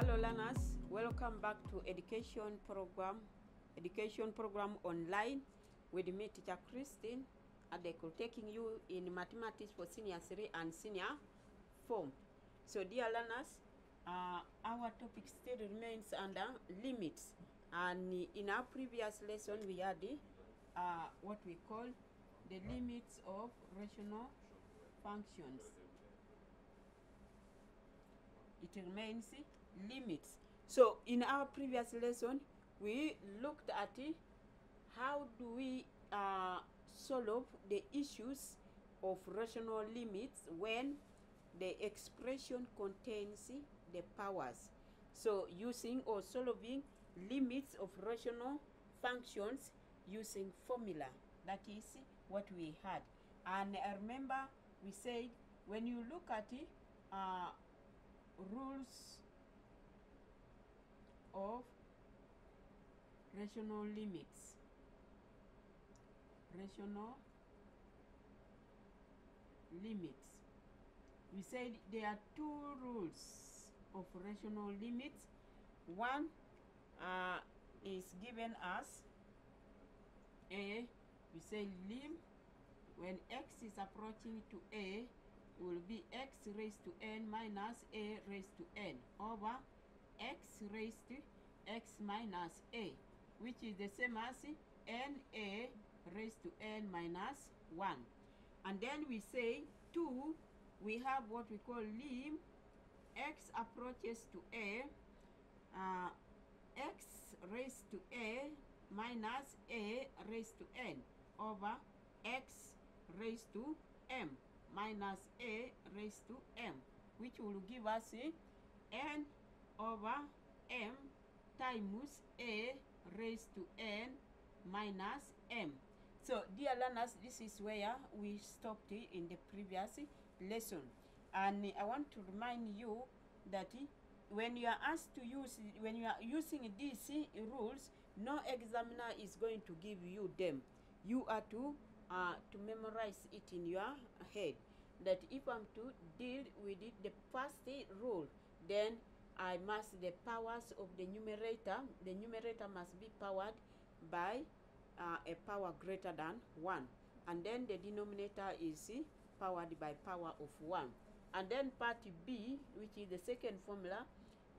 Hello learners, welcome back to education program online with me, teacher Christine Adeko, taking you in mathematics for senior 3 and senior 4. So dear learners, our topic still remains under limits, and in our previous lesson we had what we call the limits of rational functions. It remains limits. So in our previous lesson we looked at how do we solve the issues of rational limits when the expression contains the powers. So using or solving limits of rational functions using formula, that is what we had. And I remember we said when you look at rules of rational limits. We said there are two rules of rational limits. One is given as a, we say lim when x is approaching to a will be x raised to n minus a raised to n over x raised to x minus a, which is the same as na raised to n minus 1. And then we say 2, we have what we call lim x approaches to a, x raised to a minus a raised to n over x raised to m minus a raised to m, which will give us n over m times a raised to n minus m. So dear learners, this is where we stopped in the previous lesson, and I want to remind you that when you are asked to use, when you are using these rules, no examiner is going to give you them. You are to memorize it in your head, that if I'm to deal with it, the first rule, then I must, the powers of the numerator must be powered by a power greater than 1, and then the denominator is powered by power of 1. And then part B, which is the second formula,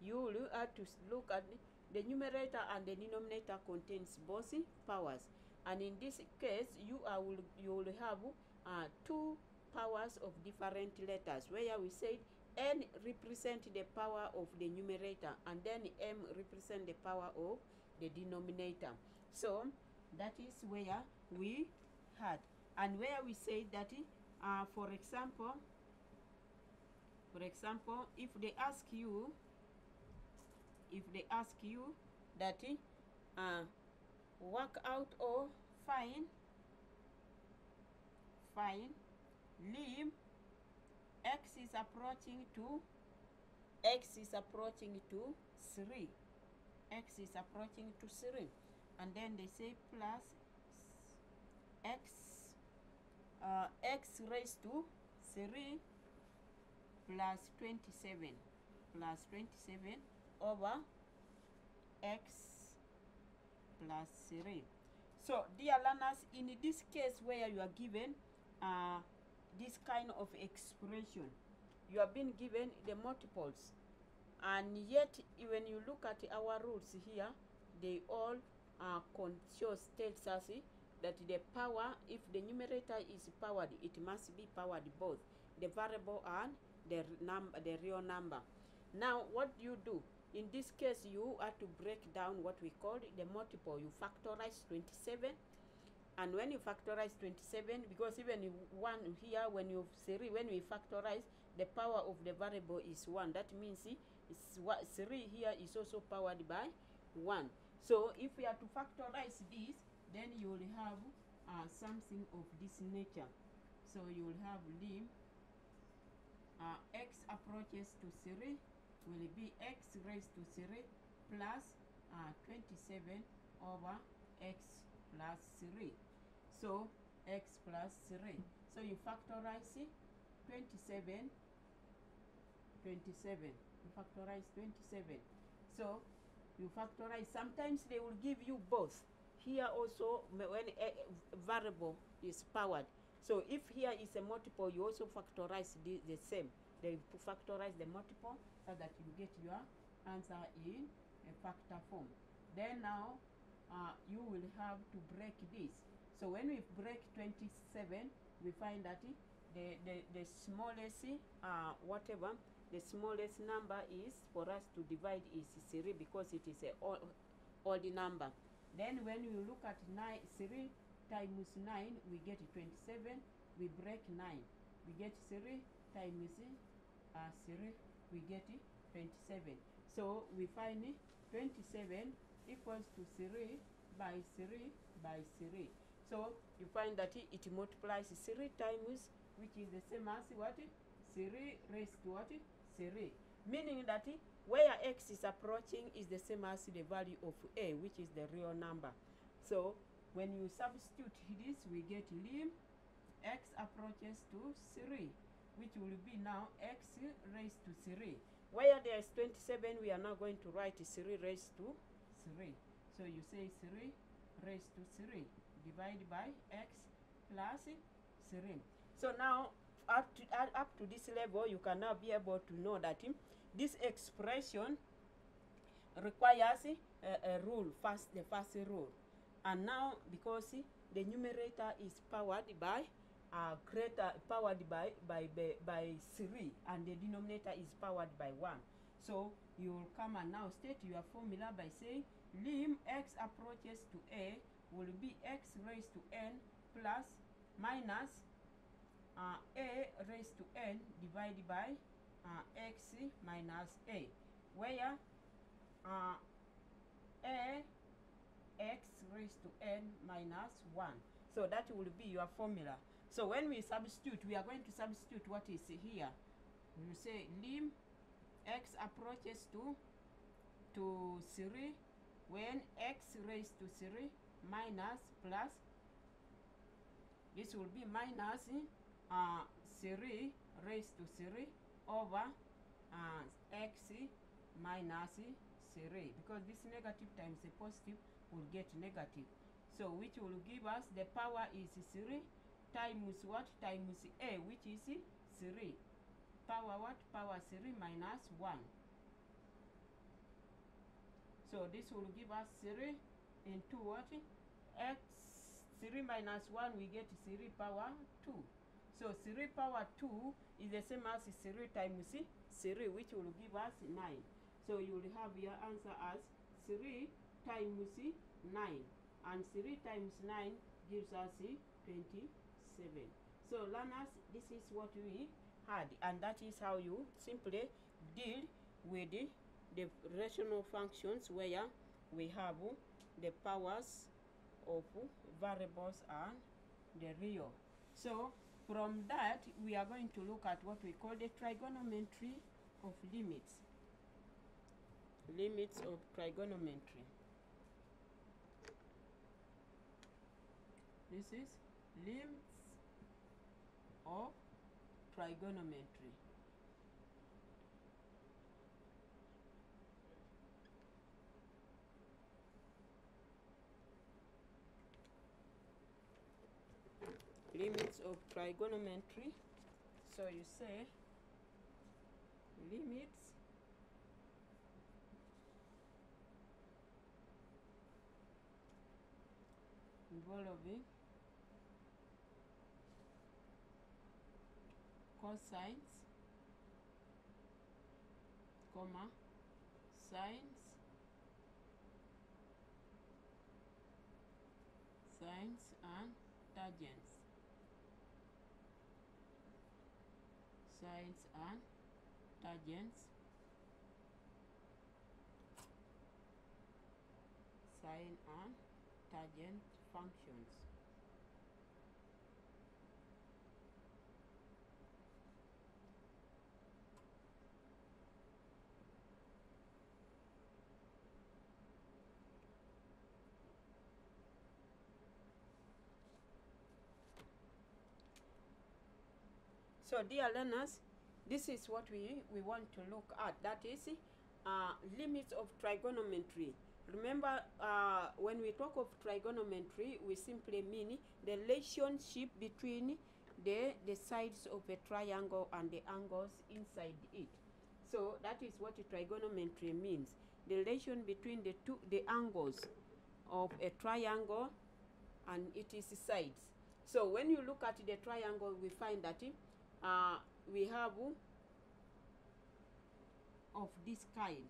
you will have to look at the numerator and the denominator contains both powers, and in this case you will have two powers of different letters, where we said n represent the power of the numerator and then m represent the power of the denominator. So that is where we had, and where we say that for example, if they ask you that work out or find lim x is approaching to 3, and then they say plus x raised to 3 plus 27 over x plus 3. So dear learners, in this case where you are given this kind of expression, you have been given the multiples, and yet when you look at our rules here, they all tells us that the power, if the numerator is powered, it must be powered both the variable and the real number. Now what you do in this case, you have to break down what we call the multiple. You factorize 27, and when you factorize 27, because even 1 here, when we factorize, the power of the variable is 1. That means it's 3 here is also powered by 1. So if we are to factorize this, then you will have something of this nature. So you will have lim x approaches to 3 will be x raised to 3 plus 27 over x plus 3. So x plus 3. So you factorize 27 You factorize 27. So you factorize. Sometimes they will give you both. Here also, when a variable is powered. So if here is a multiple, you also factorize the same. They factorize the multiple so that you get your answer in a factor form. Then now, you will have to break this. So when we break 27, we find that the smallest, the smallest number is for us to divide is 3 because it is a odd number. Then when you look at 3 times 9, we get 27. We break 9. We get 3 times 3, we get 27. So we find 27 equals to 3 by 3 by 3. So you find that it multiplies 3 times, which is the same as what? 3 raised to what? 3. Meaning that where x is approaching is the same as the value of a, which is the real number. So when you substitute this, we get lim x approaches to 3, which will be now x raised to 3. Where there is 27, we are now going to write 3 raised to 3. So you say 3 raised to 3 divided by x plus 3. So now up to this level, you can now be able to know that this expression requires a rule, the first rule. And now because the numerator is powered by by 3, and the denominator is powered by 1. So you will come and now state your formula by saying lim x approaches to a will be x raised to n plus minus a raised to n divided by x minus a, where x raised to n minus 1. So that will be your formula. So when we substitute, we are going to substitute what is here. We will say lim x approaches to 3 when x raised to 3 minus plus, this will be minus 3 raised to 3 over x minus 3, because this negative times a positive will get negative. So which will give us the power is 3 times what? Times a, which is 3. Power what? Power 3 minus 1. So this will give us 3 into what? X 3 minus 1, we get 3 power 2. So 3 power 2 is the same as 3 times 3, which will give us 9. So you will have your answer as 3 times 9. And 3 times 9 gives us 27. So learners, this is what we had, and that is how you simply deal with the rational functions where we have the powers of variables and the real. So from that, we are going to look at what we call the trigonometry of limits. Limits of trigonometry. This is limits of trigonometry. Limits of trigonometry. So you say limits involving cosines, comma, sines, and tangents. Sines and tangents. Sine and tangent functions. So dear learners, this is what we want to look at. That is limits of trigonometry. Remember, when we talk of trigonometry, we simply mean the relationship between the sides of a triangle and the angles inside it. So that is what trigonometry means. The relation between the angles of a triangle and its sides. So when you look at the triangle, we find that we have of this kind.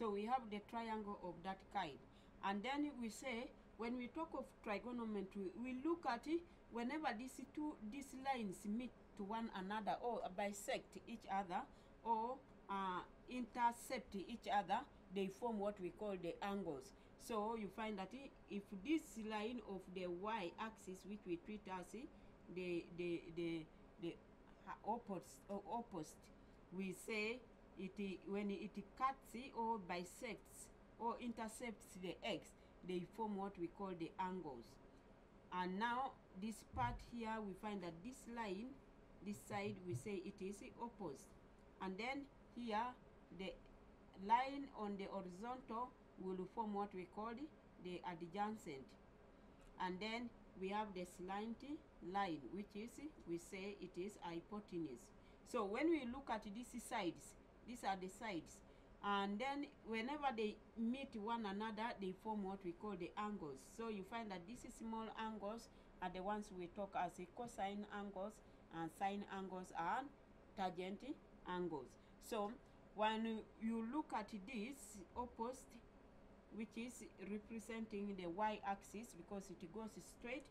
So we have the triangle of that kind. And then we say, when we talk of trigonometry, we look at it whenever these lines meet to one another, or bisect each other, or intercept each other, they form what we call the angles. So you find that if this line of the y-axis, which we treat as the opposite, we say when it cuts or bisects or intercepts the x, they form what we call the angles. And now this part here, we find that this line, this side, we say it is opposite. And then here, the line on the horizontal will form what we call the adjacent. And then we have the slanty line, which is, we say it is hypotenuse. So when we look at these sides, these are the sides. And then whenever they meet one another, they form what we call the angles. So you find that these small angles are the ones we talk as cosine angles, and sine angles, and tangent angles. So when you look at this opposite, which is representing the y-axis, because it goes straight,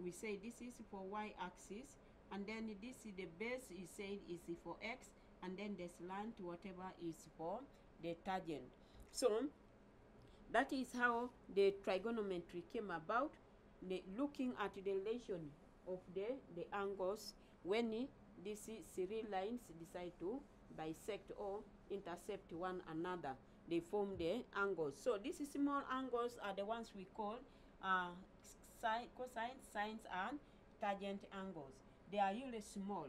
we say this is for y-axis, and then this is the base is said is for x, and then the slant, whatever, is for the tangent. So that is how the trigonometry came about, looking at the relation of the angles when these three lines decide to bisect or intercept one another. They form the angles. So these small angles are the ones we call cosine, sines, and tangent angles. They are really small.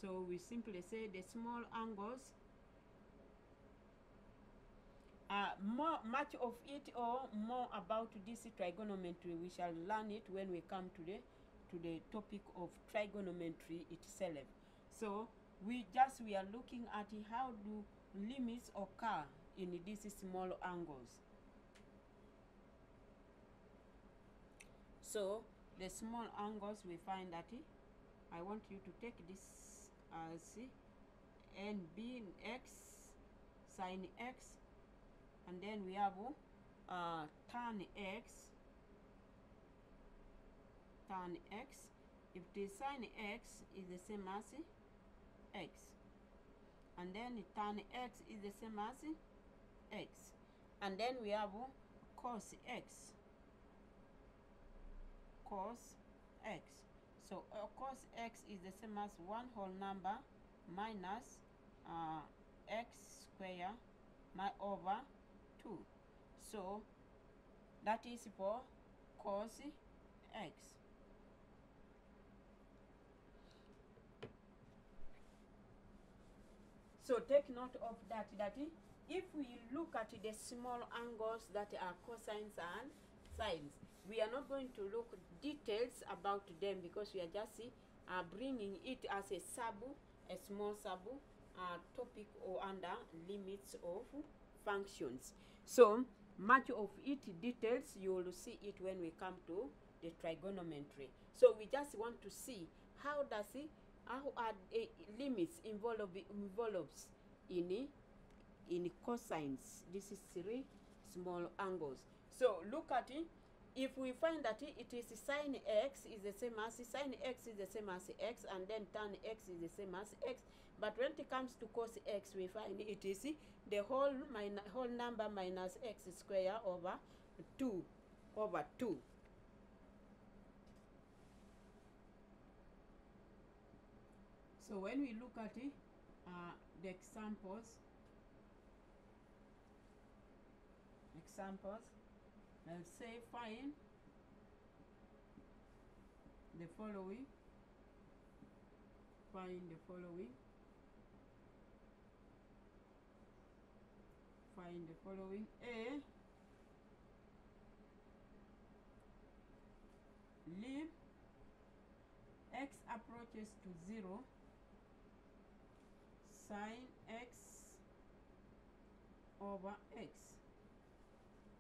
So we simply say the small angles, much of it or more about this trigonometry, we shall learn it when we come to the topic of trigonometry itself. So we are looking at how do limits occur in these small angles. So the small angles, we find that I want you to take this as n being x, sine x, and then we have tan x. If the sine x is the same as x, and then tan x is the same as x, and then we have cos x. So cos x is the same as 1 whole number minus x square over 2. So that is for cos x. So take note of that if we look at the small angles that are cosines and sines, we are not going to look details about them, because we are just bringing it as a small topic or under limits of functions. So much of it details, you will see it when we come to the trigonometry. So we just want to see how are limits involves in cosines. This is 3 small angles. So look at it. If we find that it is sine x is the same as x, and then tan x is the same as x, but when it comes to cos x, we find it is the whole number minus x square over 2. So when we look at the examples, Let's say find the following. Find the following. Find the following. A, lim x approaches to 0, sine x over x.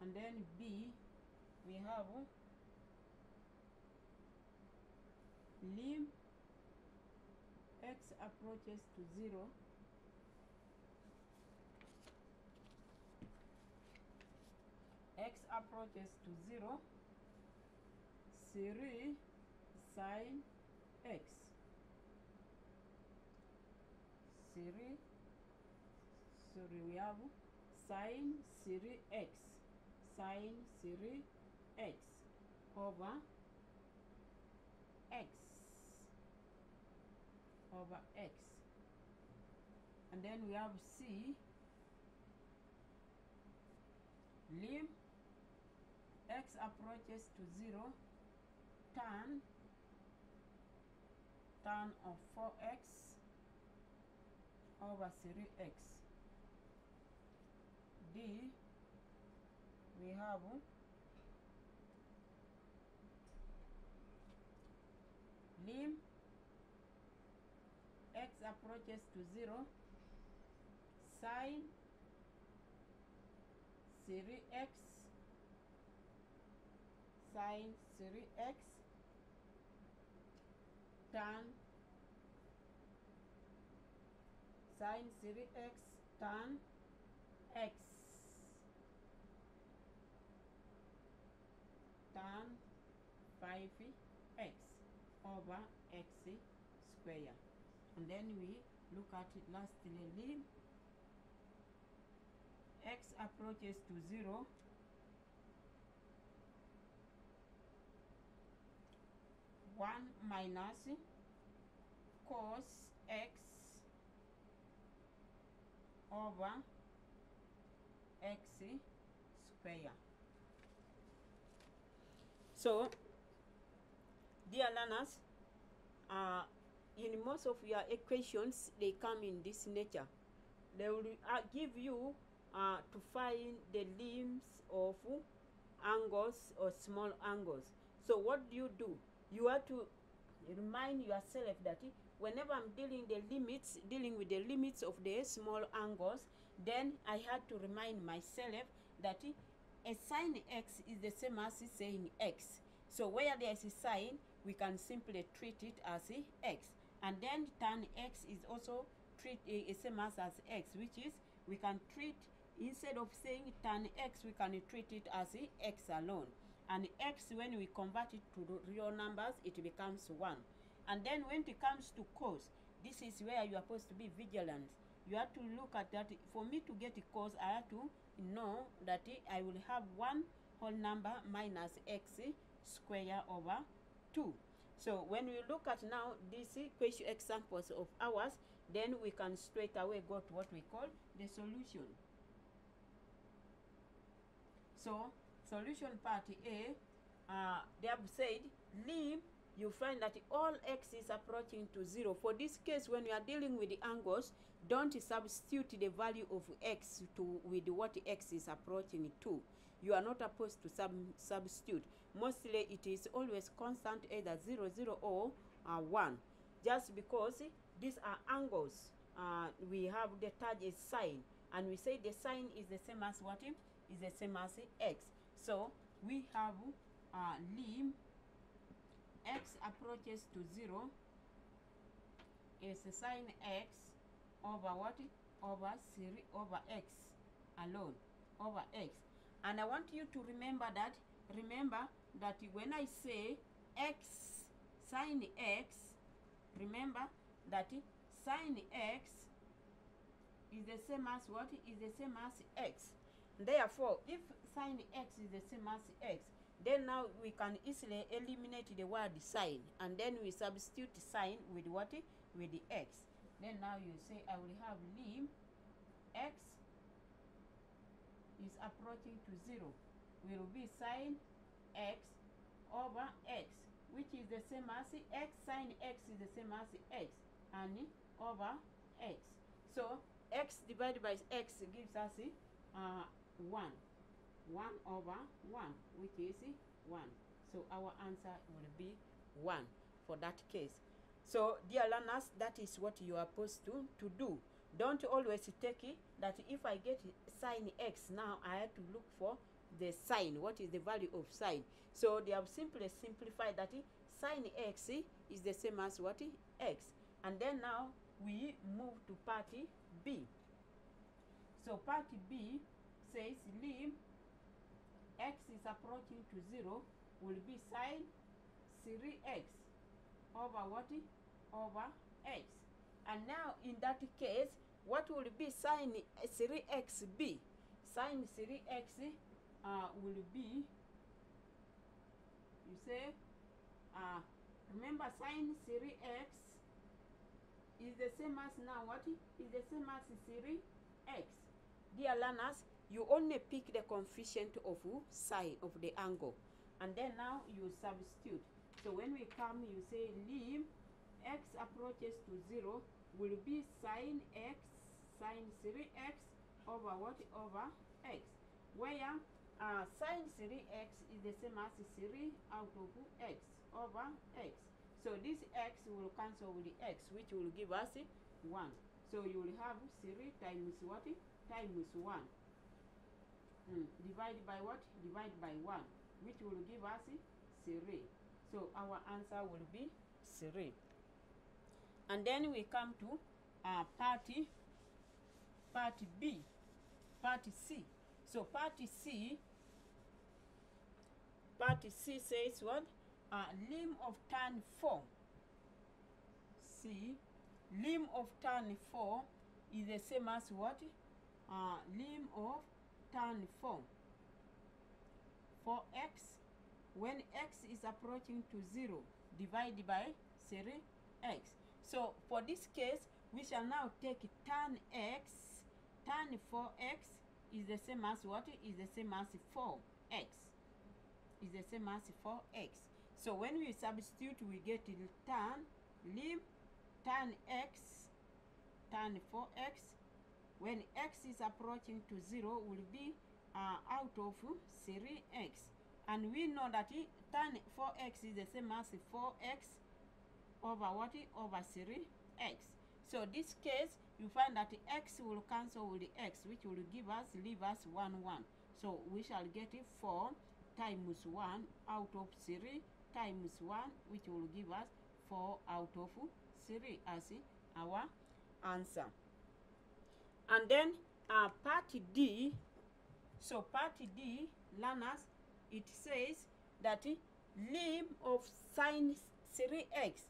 And then B, we have lim x approaches to 0, x approaches to 0, 3 sine x. 3, sorry, we have sine 3x, sine 3x over x, over x. And then we have C, lim x approaches to 0, tan of 4x over 3x. D, we have lim x approaches to 0, sine 3x, sine 3x, tan sine 3x, tan x, tan 5x over x square. And then we look at it lastly, lim x approaches to 0, 1 minus cos x over x square. So, dear learners, in most of your equations, they come in this nature. They will give you to find the limbs of angles or small angles. So what do? You have to remind yourself that whenever I'm dealing with the limits of the small angles, then I had to remind myself that a sine x is the same as saying x. So where there is a sine, we can simply treat it as x. And then tan x is also treat a same as x, which is we can treat, instead of saying tan x, we can treat it as x alone. And x, when we convert it to real numbers, it becomes 1. And then when it comes to cos, this is where you are supposed to be vigilant. You have to look at that. For me to get a cos, I have to know that I will have one whole number minus x square over 2. So when we look at now these question examples of ours, then we can straight away go to what we call the solution. So solution part A, they have said lim, you find that all x is approaching to 0. For this case, when you are dealing with the angles, don't substitute the value of x with what x is approaching to. You are not supposed to substitute. Mostly it is always constant, either 0, 0 or 1. Just because these are angles, we have the tag is sine, and we say the sine is the same as what? Is the same as x. So we have lim x approaches to 0 is sine x over what? Over 3 over x alone, over x. And I want you to remember that when I say x, sine x, remember that sine x is the same as what? Is the same as x. Therefore, if sine x is the same as x, then now we can easily eliminate the word sine, and then we substitute sine with what? With the x. Then now you say I will have lim x is approaching to 0. will be sine x over x, which is the same as x. Sine x is the same as x and over x. So x divided by x gives us 1. 1 over 1, which is 1. So our answer will be 1 for that case. So dear learners, that is what you are supposed to do. Don't always take it that if I get sine x, now I have to look for the sine. What is the value of sine? So they have simply simplified that sine x is the same as what? X. And then now we move to part B. So part B says lim x is approaching to 0 will be sine 3x over what? Over x. And now in that case, what will be sine 3x be? Sine 3x will be, you say, remember sine 3x is the same as now what? Is the same as 3x. Dear learners, you only pick the coefficient of sine of the angle, and then now you substitute. So when we come, you say lim x approaches to 0 will be sine x, sine 3x over what? Over x. Where sine 3x is the same as 3 out of x over x. So this x will cancel with the x, which will give us 1. So you will have 3 times what? Times 1. Divided by what? Divided by 1, which will give us 3. So our answer will be 3. And then we come to part B, part C. So part C says what? Lim of tan 4. C, lim of tan 4 is the same as what? Lim of tan 4 for x, when x is approaching to 0, divided by 3x. So for this case, we shall now take tan x. Tan 4x is the same as what? Is the same as 4x. Is the same as 4x. So when we substitute, we get tan lim tan x, tan 4x, when x is approaching to 0 will be out of 3x. And we know that tan 4x is the same as 4x over what? Over 3x. So this case, you find that x will cancel with the x, which will leave us 1, 1. So we shall get 4 times 1 out of 3 times 1, which will give us 4 out of 3 as our answer. And then part D. So part D, learners, it says that lim of sine 3x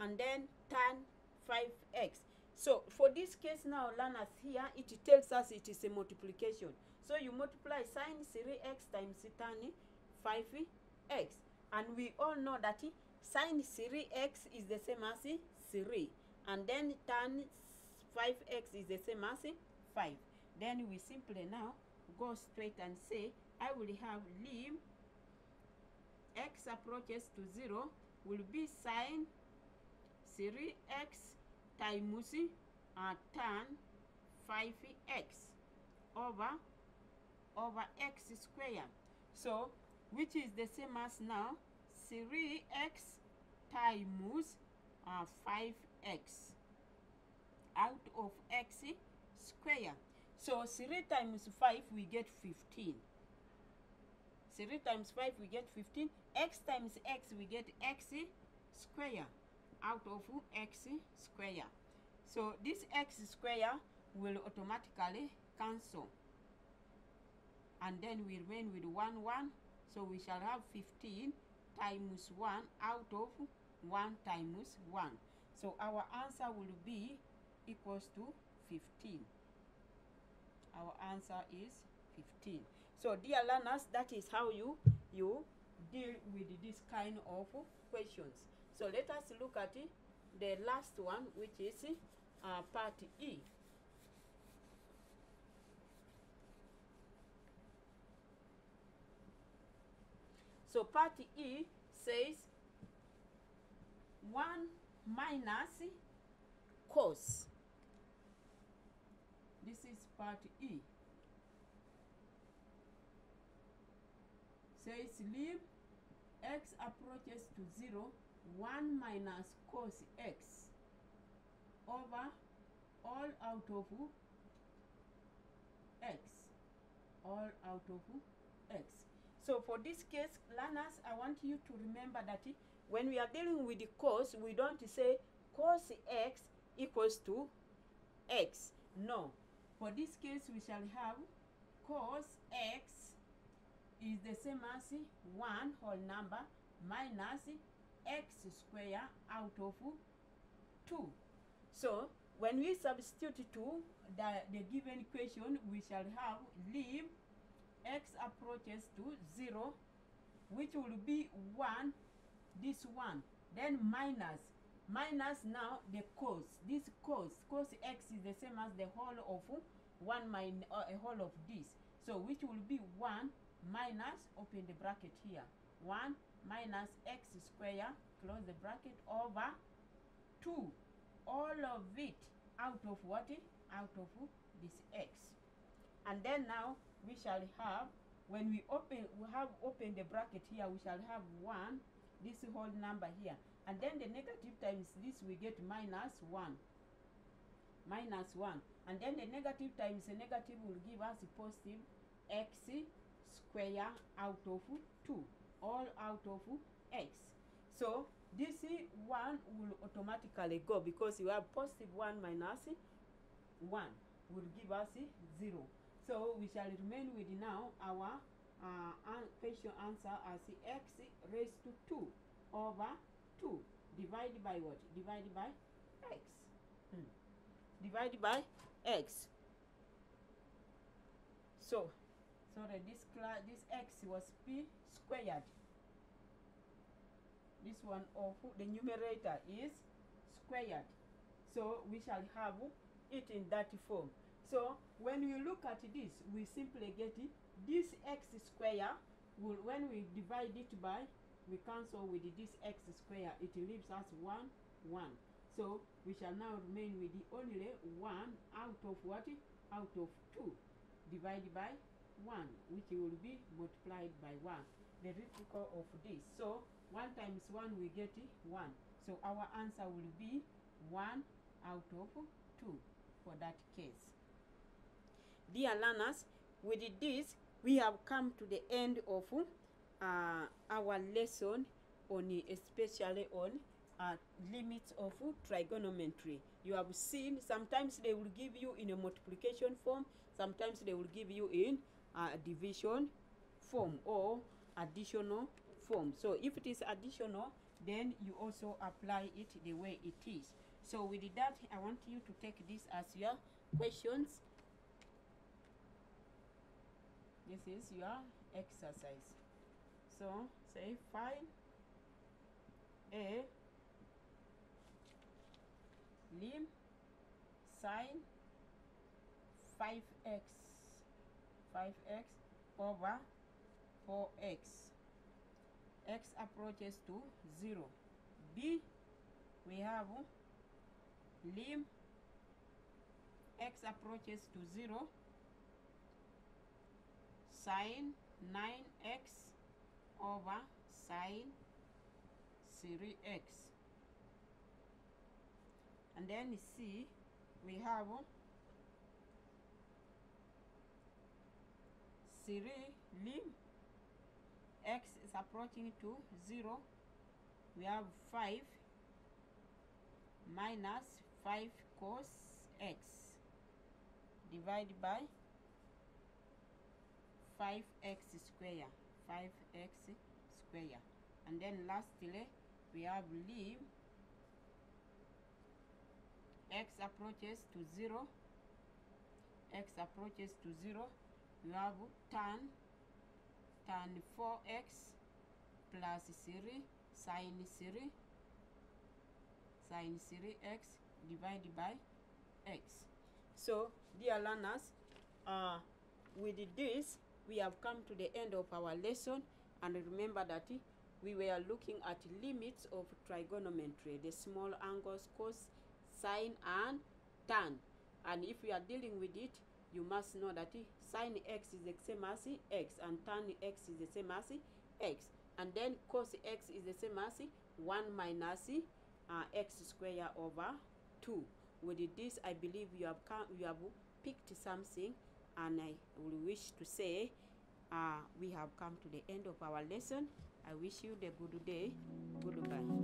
and then tan 5x. So for this case now, learners, here it tells us it is a multiplication. So you multiply sine 3x times tan 5x. And we all know that sine 3x is the same as 3. And then tan 5x is the same as 5. Then we simply now go straight and say, I will have lim x approaches to 0 will be sine 3x times tan 5x over x squared. So which is the same as now 3x times 5x out of x square. So 3 times 5 we get 15. 3 times 5 we get 15. X times x we get x square out of x square. So this x square will automatically cancel. And then we remain with 1, 1. So we shall have 15 times 1 out of 1 times 1. So our answer will be equals to 15. Our answer is 15. So dear learners, that is how you deal with this kind of questions. So let us look at the last one, which is part E. So part E says 1 minus cos. This is part E. Says leave x approaches to 0, 1 minus cos x over all out of x. All out of x. So for this case, learners, I want you to remember that when we are dealing with the cos, we don't say cos x equals to x. No. For this case, we shall have cos x is the same as 1 whole number minus x square out of 2. So when we substitute to the given equation, we shall have leave x approaches to 0, which will be 1, this one, then minus now the cos. This cos x is the same as the whole of 1 minus a whole of this, so which will be 1 minus, open the bracket here, 1 minus x square, close the bracket, over 2, all of it out of what? Out of this x. And then now we shall have, when we have opened the bracket here, we shall have 1, this whole number here, and then the negative times this, we get minus 1, and then the negative times the negative will give us positive x square out of 2, all out of x. So this 1 will automatically go, because you have positive 1 minus 1 will give us 0. So we shall remain with now our question answer as x raised to 2 over 2 divided by what? Divided by x. Divided by x. So sorry, this x was p squared. This one of the numerator is squared. So we shall have it in that form. So when we look at this, we simply get this x square will, when we divide it by, we cancel with this x square, it leaves us 1, 1. So we shall now remain with the only 1 out of what? Out of 2 divided by 1, which will be multiplied by 1, the reciprocal of this. So 1 times 1 we get 1. So our answer will be 1 out of 2 for that case. Dear learners, with this we have come to the end of our lesson on, especially on limits of trigonometry. You have seen sometimes they will give you in a multiplication form, sometimes they will give you in a division form or additional form. So if it is additional, then you also apply it the way it is. So with that, I want you to take this as your questions. This is your exercise. So say find a lim sine 5x over 4x. X approaches to 0. B, we have lim x approaches to 0 sine 9x over sine 3x. And then C, we have 3 lim x is approaching to 0. We have 5 minus 5 cos x divided by 5x square, 5x square. And then lastly, we have lim x approaches to 0. X approaches to 0. We have tan 4x plus 3 sine 3x divided by x. So dear learners, with this we have come to the end of our lesson. And remember that we were looking at limits of trigonometry, the small angles, cos, sine, and tan. And if we are dealing with it, you must know that sine x is the same as x, and tan x is the same as x. And then cos x is the same as 1 minus x squared over 2. With this, I believe you have picked something, and I will wish to say we have come to the end of our lesson. I wish you the good day. Goodbye.